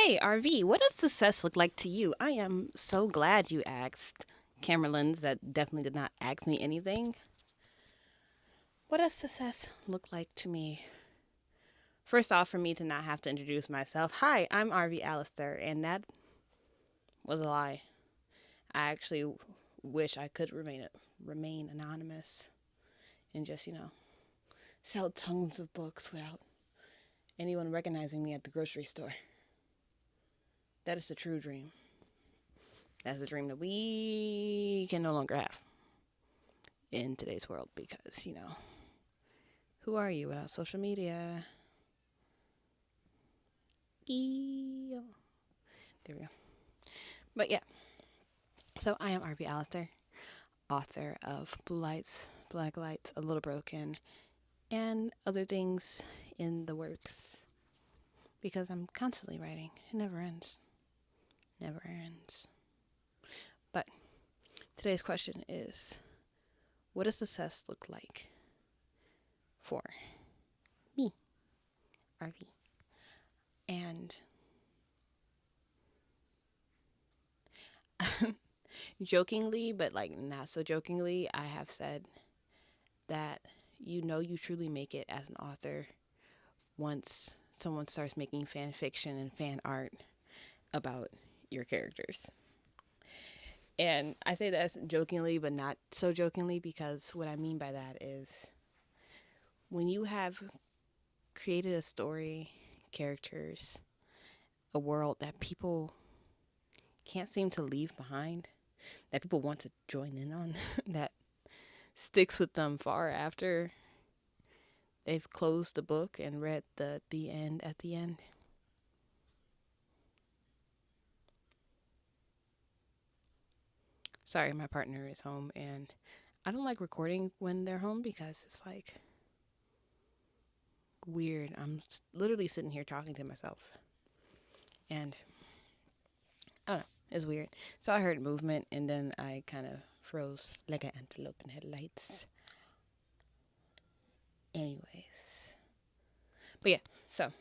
Hey, RV, what does success look like to you? I am so glad you asked. Camerlins that definitely did not ask me anything. What does success look like to me? First off, for me to not have to introduce myself. Hi, I'm RV Allister, and that was a lie. I actually wish I could remain anonymous and just, sell tons of books without anyone recognizing me at the grocery store. That is the true dream. That's a dream that we can no longer have in today's world because, who are you without social media? There we go. But yeah, so I am RB Allister, author of Blue Lights, Black Lights, A Little Broken, and other things in the works because I'm constantly writing. It never ends. Never ends. But today's question is, what does success look like for me, RV? And jokingly, but like not so jokingly, I have said that you truly make it as an author once someone starts making fan fiction and fan art about your characters. And I say that jokingly, but not so jokingly, because what I mean by that is when you have created a story, characters, a world that people can't seem to leave behind, that people want to join in on, that sticks with them far after they've closed the book and read the end at the end. Sorry, my partner is home and I don't like recording when they're home because it's like weird. I'm literally sitting here talking to myself and I don't know, it's weird. So I heard movement and then I kind of froze like an antelope in headlights. Anyways, but yeah, so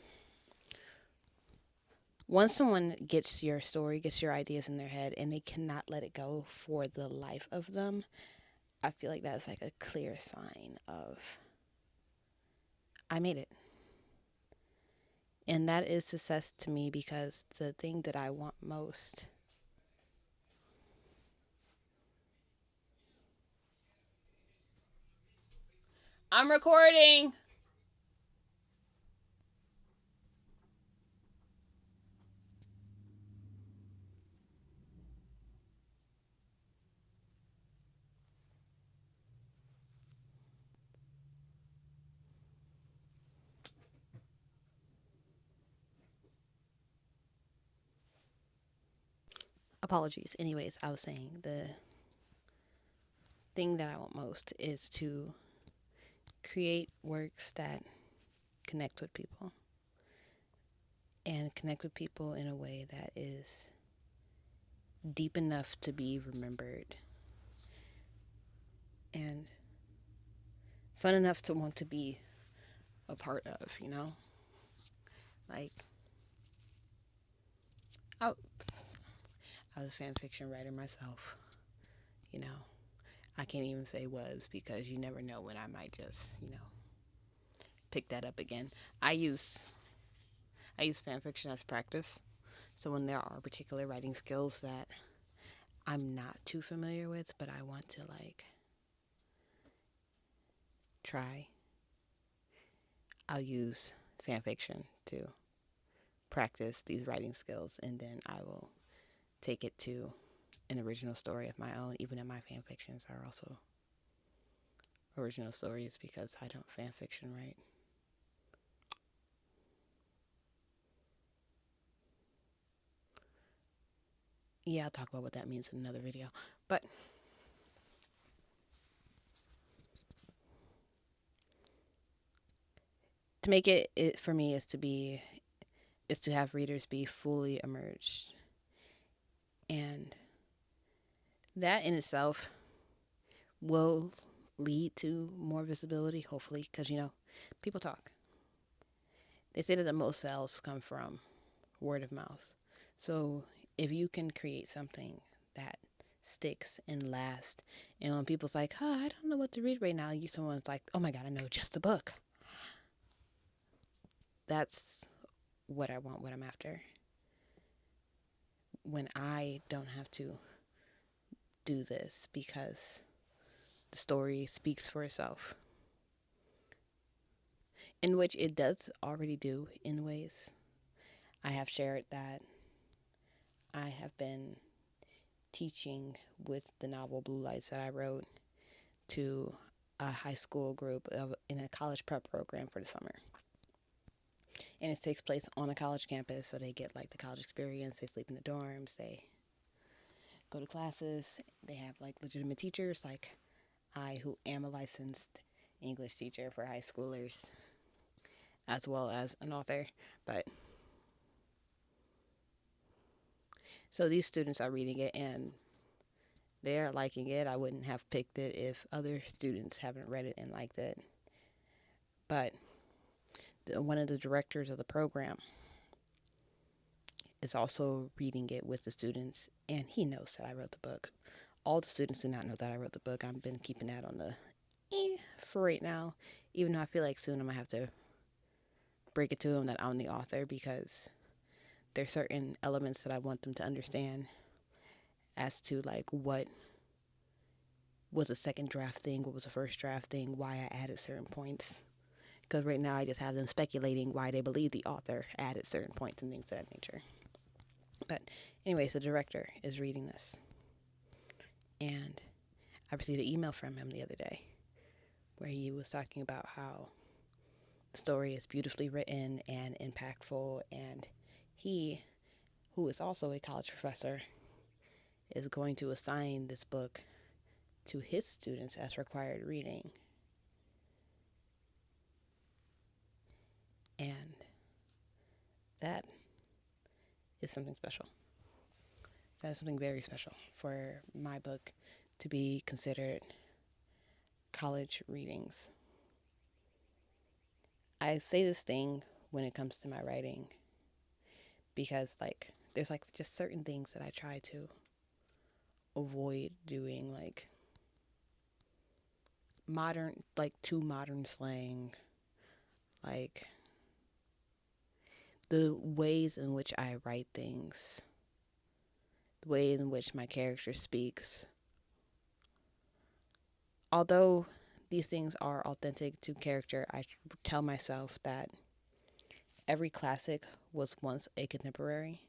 once someone gets your story, gets your ideas in their head, and they cannot let it go for the life of them, I feel like that's like a clear sign of I made it. And that is success to me because the thing that I want most. I'm recording. Apologies. Anyways, I was saying the thing that I want most is to create works that connect with people and connect with people in a way that is deep enough to be remembered and fun enough to want to be a part of. Like, I, I was a fan fiction writer myself, you know. I can't even say was because you never know when I might just, pick that up again. I use I use fan fiction as practice. So when there are particular writing skills that I'm not too familiar with, but I want to like try, I'll use fan fiction to practice these writing skills and then I will take it to an original story of my own, even if my fan fictions are also original stories because I don't fan fiction write. Yeah, I'll talk about what that means in another video. But to make it for me is to have readers be fully immersed. And that in itself will lead to more visibility, hopefully, because people talk. They say that the most sales come from word of mouth. So if you can create something that sticks and lasts, and when people's like, "Oh, I don't know what to read right now," you someone's like, "Oh my God, I know just the book." That's what I want, what I'm after. When I don't have to do this because the story speaks for itself, in which it does already do in ways. I have shared that I have been teaching with the novel Blue Lights that I wrote to a high school group in a college prep program for the summer. And it takes place on a college campus, so they get like the college experience. They sleep in the dorms, they go to classes, they have like legitimate teachers, like I, who am a licensed English teacher for high schoolers, as well as an author. But so these students are reading it and they're liking it. I wouldn't have picked it if other students haven't read it and liked it. But one of the directors of the program is also reading it with the students, and he knows that I wrote the book. All the students do not know that I wrote the book. I've been keeping that on the for right now, even though I feel like soon I'm gonna have to break it to them that I'm the author, because there's certain elements that I want them to understand as to like what was a second draft thing, what was a first draft thing, why I added certain points. Because right now I just have them speculating why they believe the author added certain points and things of that nature. But anyways, the director is reading this, and I received an email from him the other day where he was talking about how the story is beautifully written and impactful, and he, who is also a college professor, is going to assign this book to his students as required reading. And that is something special. That is something very special for my book to be considered college readings. I say this thing when it comes to my writing because like there's like just certain things that I try to avoid doing, like modern, like too modern slang, like the ways in which I write things, the way in which my character speaks. Although these things are authentic to character, I tell myself that every classic was once a contemporary.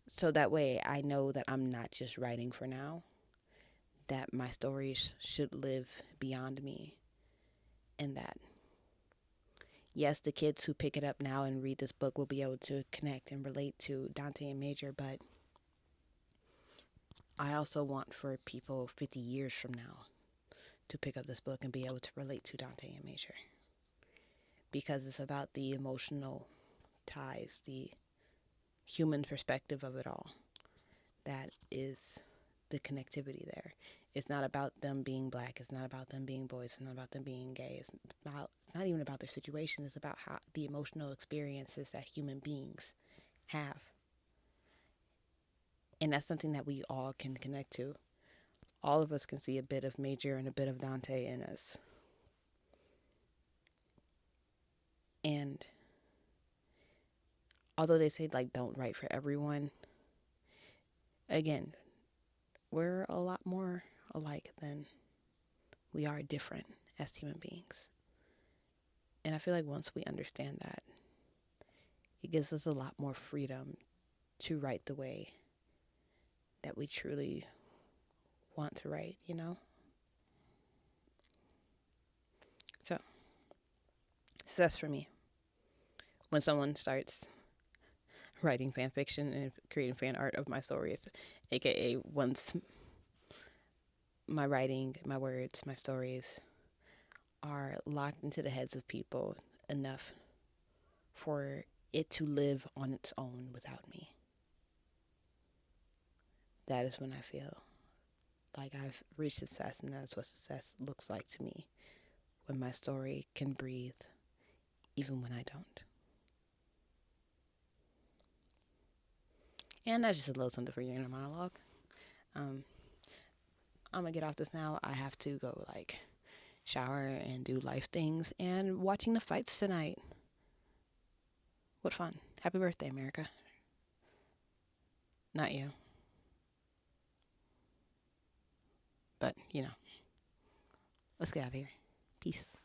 So that way I know that I'm not just writing for now, that my stories should live beyond me, and that yes, the kids who pick it up now and read this book will be able to connect and relate to Dante and Major, but I also want for people 50 years from now to pick up this book and be able to relate to Dante and Major, because it's about the emotional ties, the human perspective of it all. That is the connectivity there. It's not about them being black. It's not about them being boys. It's not about them being gay. It's not even about their situation. It's about how the emotional experiences that human beings have. And that's something that we all can connect to. All of us can see a bit of Major and a bit of Dante in us. And although they say like don't write for everyone, again, we're a lot more alike than we are different as human beings. And I feel like once we understand that, it gives us a lot more freedom to write the way that we truly want to write, you know? So, success for me. When someone starts writing fan fiction and creating fan art of my stories, aka once my writing, my words, my stories are locked into the heads of people enough for it to live on its own without me. That is when I feel like I've reached success, and that's what success looks like to me, when my story can breathe even when I don't. And that's just a little something for your inner monologue. Um, I'm gonna get off this now. I have to go like shower and do life things and watching the fights tonight. What fun. Happy birthday, America. Not you, but let's get out of here. Peace.